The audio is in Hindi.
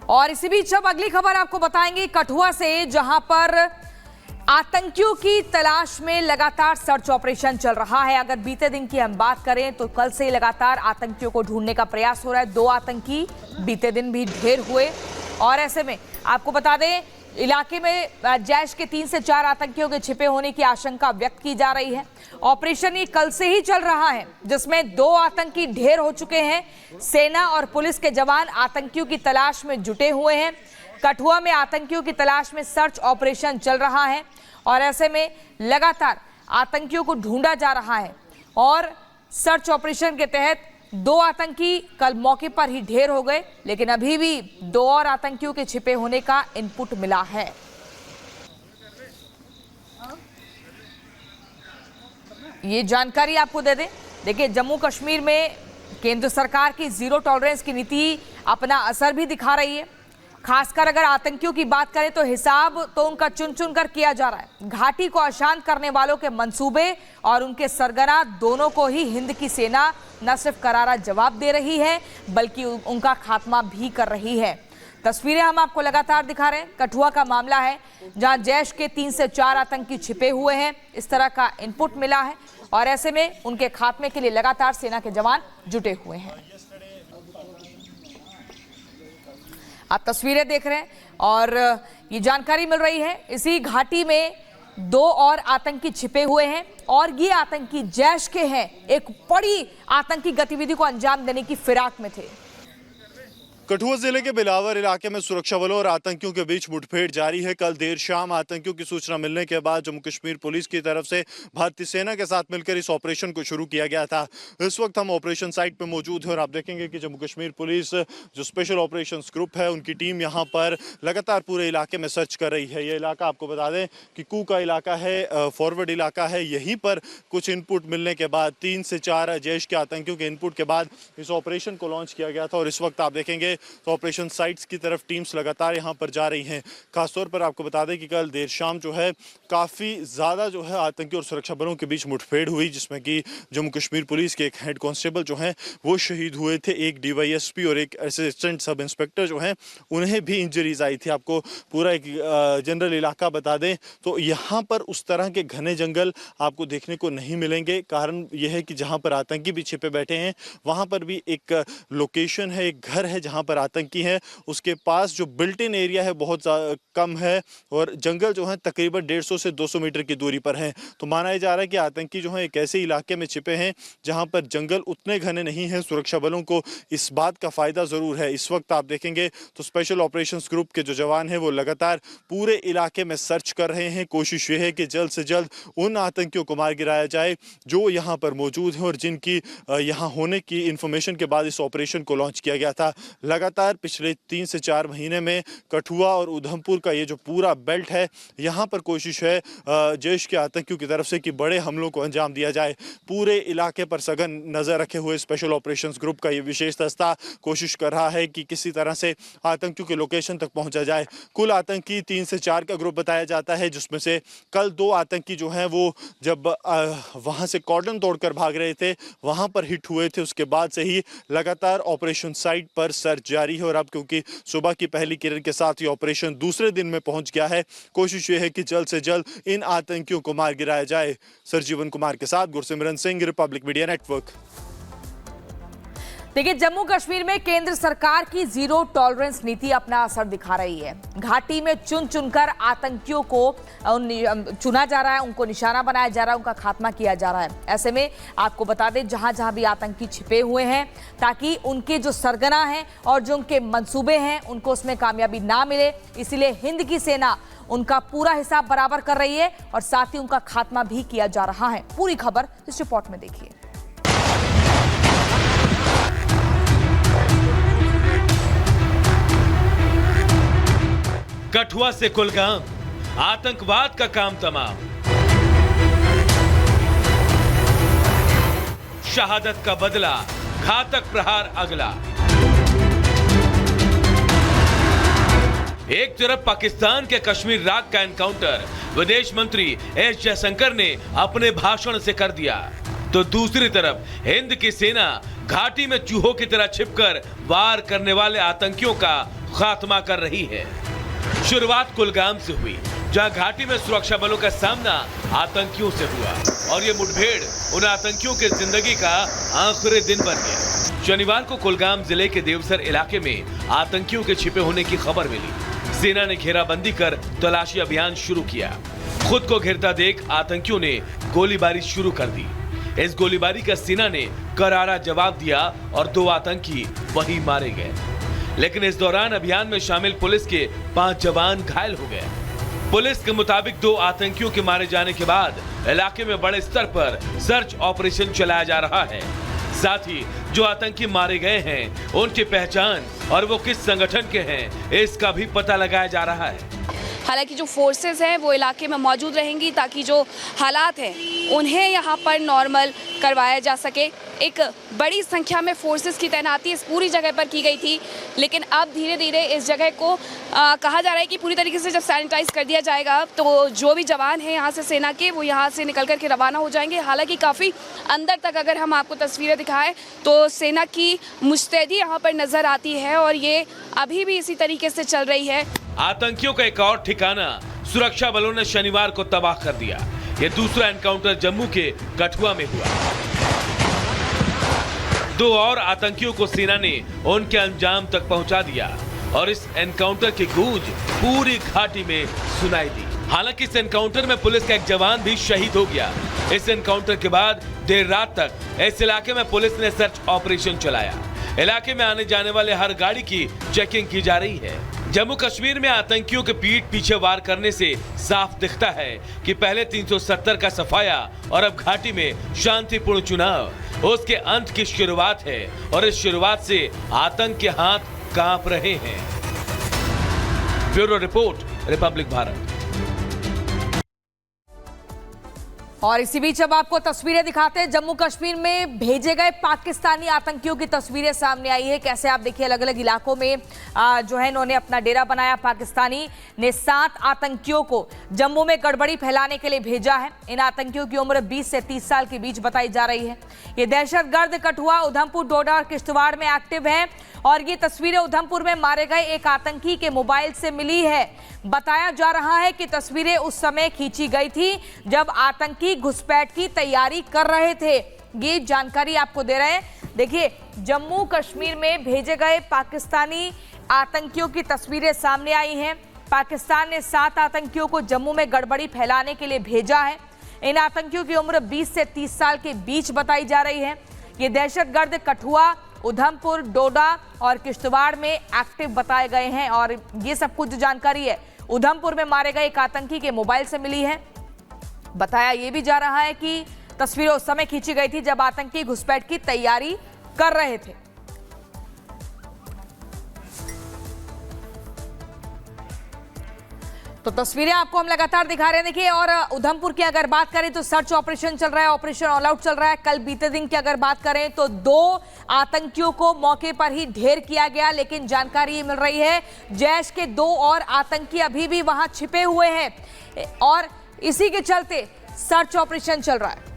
और इसी बीच अब अगली खबर आपको बताएंगे कठुआ से, जहां पर आतंकियों की तलाश में लगातार सर्च ऑपरेशन चल रहा है। अगर बीते दिन की हम बात करें तो कल से लगातार आतंकियों को ढूंढने का प्रयास हो रहा है। 2 आतंकी बीते दिन भी ढेर हुए और ऐसे में आपको बता दें इलाके में जैश के 3 से 4 आतंकियों के छिपे होने की आशंका व्यक्त की जा रही है। ऑपरेशन ये कल से ही चल रहा है, जिसमें 2 आतंकी ढेर हो चुके हैं। सेना और पुलिस के जवान आतंकियों की तलाश में जुटे हुए हैं। कठुआ में आतंकियों की तलाश में सर्च ऑपरेशन चल रहा है और ऐसे में लगातार आतंकियों को ढूंढा जा रहा है और सर्च ऑपरेशन के तहत 2 आतंकी कल मौके पर ही ढेर हो गए, लेकिन अभी भी 2 और आतंकियों के छिपे होने का इनपुट मिला है। ये जानकारी आपको दे दें, देखिए जम्मू कश्मीर में केंद्र सरकार की जीरो टॉलरेंस की नीति अपना असर भी दिखा रही है। खासकर अगर आतंकियों की बात करें तो हिसाब तो उनका चुन चुन कर किया जा रहा है। घाटी को अशांत करने वालों के मंसूबे और उनके सरगना दोनों को ही हिंद की सेना न सिर्फ करारा जवाब दे रही है बल्कि उनका खात्मा भी कर रही है। तस्वीरें हम आपको लगातार दिखा रहे हैं। कठुआ का मामला है जहां जैश के 3 से 4 आतंकी छिपे हुए हैं, इस तरह का इनपुट मिला है और ऐसे में उनके खात्मे के लिए लगातार सेना के जवान जुटे हुए हैं। आप तस्वीरें देख रहे हैं और ये जानकारी मिल रही है इसी घाटी में 2 और आतंकी छिपे हुए हैं और ये आतंकी जैश के हैं। एक बड़ी आतंकी गतिविधि को अंजाम देने की फिराक में थे। कठुआ जिले के बिलावर इलाके में सुरक्षा बलों और आतंकियों के बीच मुठभेड़ जारी है। कल देर शाम आतंकियों की सूचना मिलने के बाद जम्मू कश्मीर पुलिस की तरफ से भारतीय सेना के साथ मिलकर इस ऑपरेशन को शुरू किया गया था। इस वक्त हम ऑपरेशन साइट पर मौजूद हैं और आप देखेंगे कि जम्मू कश्मीर पुलिस जो स्पेशल ऑपरेशंस ग्रुप है उनकी टीम यहाँ पर लगातार पूरे इलाके में सर्च कर रही है। ये इलाका आपको बता दें कि कू का इलाका है, फॉरवर्ड इलाका है। यहीं पर कुछ इनपुट मिलने के बाद 3 से 4 जैश के आतंकियों के इनपुट के बाद इस ऑपरेशन को लॉन्च किया गया था और इस वक्त आप देखेंगे तो ऑपरेशन साइट्स की तरफ टीम्स लगातार यहां पर जा रही हैं। खासतौर पर आपको बता दें कि कल देर शाम जो है काफ़ी ज़्यादा जो है आतंकी और सुरक्षा बलों के बीच मुठभेड़ हुई, जिसमें कि जम्मू कश्मीर पुलिस के एक हेड कांस्टेबल जो हैं वो शहीद हुए थे। एक DYSP और एक असिस्टेंट सब इंस्पेक्टर जो हैं उन्हें भी इंजरीज आई थी। आपको पूरा एक जनरल इलाका बता दें तो यहाँ पर उस तरह के घने जंगल आपको देखने को नहीं मिलेंगे। कारण यह है कि जहाँ पर आतंकी भी छिपे बैठे हैं वहाँ पर भी एक लोकेशन है, एक घर है जहाँ पर आतंकी है, उसके पास जो बिल्ट इन एरिया है बहुत कम है और जंगल जो है तकरीबन 150 से 200 मीटर की दूरी पर है। तो माना जा रहा है कि आतंकी जो है एक ऐसे इलाके में छिपे हैं जहां पर जंगल उतने घने नहीं हैं। सुरक्षा बलों को इस बात का फायदा जरूर है। इस वक्त आप देखेंगे तो स्पेशल ऑपरेशंस ग्रुप के जो जवान हैं वो लगातार पूरे इलाके में सर्च कर रहे हैं। कोशिश ये है कि जल्द से जल्द उन आतंकियों को मार गिराया जाए जो यहाँ पर मौजूद हैं और जिनकी यहाँ होने की इंफॉर्मेशन के बाद इस ऑपरेशन को लॉन्च किया गया था। लगातार पिछले 3 से 4 महीने में कठुआ और उधमपुर का ये जो पूरा बेल्ट है यहाँ पर कोशिश है जैश के आतंकियों की तरफ से कि बड़े हमलों को अंजाम दिया जाए। पूरे इलाके पर सघन नजर रखे हुए स्पेशल ऑपरेशंस ग्रुप का ये विशेष दस्ता कोशिश कर रहा है कि किसी तरह से आतंकियों के लोकेशन तक पहुंचा जाए। कुल आतंकी 3 से 4 का ग्रुप बताया जाता है, जिसमें से कल 2 आतंकी जो हैं वो जब वहां से कॉर्डन तोड़कर भाग रहे थे वहां पर हिट हुए थे। उसके बाद से ही लगातार ऑपरेशन साइट पर सर्च जारी है और अब क्योंकि सुबह की पहली किरण के साथ ये ऑपरेशन दूसरे दिन में पहुंच गया है, कोशिश ये है कि जल्द से जल्द इन आतंकियों को मार गिराया जाए। सरजीवन कुमार के साथ Gursimran Singh, Republic media network. देखिए जम्मू कश्मीर में केंद्र सरकार की जीरो टॉलरेंस नीति अपना असर दिखा रही है। घाटी में चुन चुनकर आतंकियों को चुना जा रहा है, उनको निशाना बनाया जा रहा है, उनका खात्मा किया जा रहा है। ऐसे में आपको बता दें जहां जहां भी आतंकी छिपे हुए हैं ताकि उनके जो सरगना हैं और जो उनके मंसूबे हैं उनको उसमें कामयाबी ना मिले, इसीलिए हिंद की सेना उनका पूरा हिसाब बराबर कर रही है और साथ ही उनका खात्मा भी किया जा रहा है। पूरी खबर इस रिपोर्ट में देखिए। कठुआ से कुलगाम, आतंकवाद का काम तमाम। शहादत का बदला, घातक प्रहार अगला। एक तरफ पाकिस्तान के कश्मीर राग का एनकाउंटर विदेश मंत्री एस जयशंकर ने अपने भाषण से कर दिया, तो दूसरी तरफ हिंद की सेना घाटी में चूहों की तरह छिपकर वार करने वाले आतंकियों का खात्मा कर रही है। शुरुआत कुलगाम से हुई, जहां घाटी में सुरक्षा बलों का सामना आतंकियों से हुआ और ये मुठभेड़ उन आतंकियों के जिंदगी का आखिरी दिन बन गया। शनिवार को कुलगाम जिले के देवसर इलाके में आतंकियों के छिपे होने की खबर मिली। सेना ने घेराबंदी कर तलाशी अभियान शुरू किया। खुद को घिरता देख आतंकियों ने गोलीबारी शुरू कर दी। इस गोलीबारी का सेना ने करारा जवाब दिया और 2 आतंकी वहीं मारे गए। लेकिन इस दौरान अभियान में शामिल पुलिस के 5 जवान घायल हो गए। पुलिस के मुताबिक 2 आतंकियों के मारे जाने के बाद इलाके में बड़े स्तर पर सर्च ऑपरेशन चलाया जा रहा है। साथ ही जो आतंकी मारे गए हैं उनकी पहचान और वो किस संगठन के हैं इसका भी पता लगाया जा रहा है। हालांकि जो फोर्सेस हैं वो इलाके में मौजूद रहेंगी ताकि जो हालात हैं उन्हें यहाँ पर नॉर्मल करवाया जा सके। एक बड़ी संख्या में फोर्सेस की तैनाती इस पूरी जगह पर की गई थी, लेकिन अब धीरे धीरे इस जगह को कहा जा रहा है कि पूरी तरीके से जब सैनिटाइज कर दिया जाएगा तो जो भी जवान हैं यहाँ से सेना के वो यहाँ से निकल करके रवाना हो जाएंगे। हालांकि काफ़ी अंदर तक अगर हम आपको तस्वीरें दिखाएं तो सेना की मुस्तैदी यहाँ पर नज़र आती है और ये अभी भी इसी तरीके से चल रही है। आतंकियों का एक और ठिकाना सुरक्षा बलों ने शनिवार को तबाह कर दिया। ये दूसरा एनकाउंटर जम्मू के कठुआ में हुआ। 2 और आतंकियों को सेना ने उनके अंजाम तक पहुंचा दिया और इस एनकाउंटर की गूंज पूरी घाटी में सुनाई दी। हालांकि इस एनकाउंटर में पुलिस का एक जवान भी शहीद हो गया। इस एनकाउंटर के बाद देर रात तक इस इलाके में पुलिस ने सर्च ऑपरेशन चलाया। इलाके में आने जाने वाले हर गाड़ी की चेकिंग की जा रही है। जम्मू कश्मीर में आतंकियों के पीठ पीछे वार करने से साफ दिखता है कि पहले 370 का सफाया और अब घाटी में शांतिपूर्ण चुनाव उसके अंत की शुरुआत है और इस शुरुआत से आतंक के हाथ कांप रहे हैं। Bureau report, Republic Bharat. और इसी बीच अब आपको तस्वीरें दिखाते हैं। जम्मू कश्मीर में भेजे गए पाकिस्तानी आतंकियों की तस्वीरें सामने आई है। कैसे आप देखिए अलग अलग इलाकों में जो है इन्होंने अपना डेरा बनाया। पाकिस्तानी ने 7 आतंकियों को जम्मू में गड़बड़ी फैलाने के लिए भेजा है। इन आतंकियों की उम्र 20 से 30 साल के बीच बताई जा रही है। ये दहशतगर्द कठुआ, उधमपुर, डोडा और किश्तवाड़ में एक्टिव है और ये तस्वीरें उधमपुर में मारे गए एक आतंकी के मोबाइल से मिली है। बताया जा रहा है कि तस्वीरें उस समय खींची गई थी जब आतंकी घुसपैठ की तैयारी कर रहे थे। ये जानकारी आपको दे रहे हैं। देखिए, जम्मू कश्मीर में भेजे गए पाकिस्तानी आतंकियों की तस्वीरें सामने आई हैं। पाकिस्तान ने 7 आतंकियों को जम्मू में गड़बड़ी फैलाने के लिए भेजा है। इन आतंकियों की उम्र 20 से 30 साल के बीच बताई जा रही है। ये दहशतगर्द कठुआ, उधमपुर, डोडा और किश्तवाड़ में एक्टिव बताए गए हैं और ये सब कुछ जानकारी है उधमपुर में मारे गए एक आतंकी के मोबाइल से मिली है। बताया ये भी जा रहा है कि तस्वीरें उस समय खींची गई थी जब आतंकी घुसपैठ की तैयारी कर रहे थे। तो तस्वीरें आपको हम लगातार दिखा रहे हैं। देखिए, और उधमपुर की अगर बात करें तो सर्च ऑपरेशन चल रहा है, ऑपरेशन ऑल आउट चल रहा है। कल बीते दिन की अगर बात करें तो 2 आतंकियों को मौके पर ही ढेर किया गया, लेकिन जानकारी ये मिल रही है जैश के 2 और आतंकी अभी भी वहां छिपे हुए हैं और इसी के चलते सर्च ऑपरेशन चल रहा है।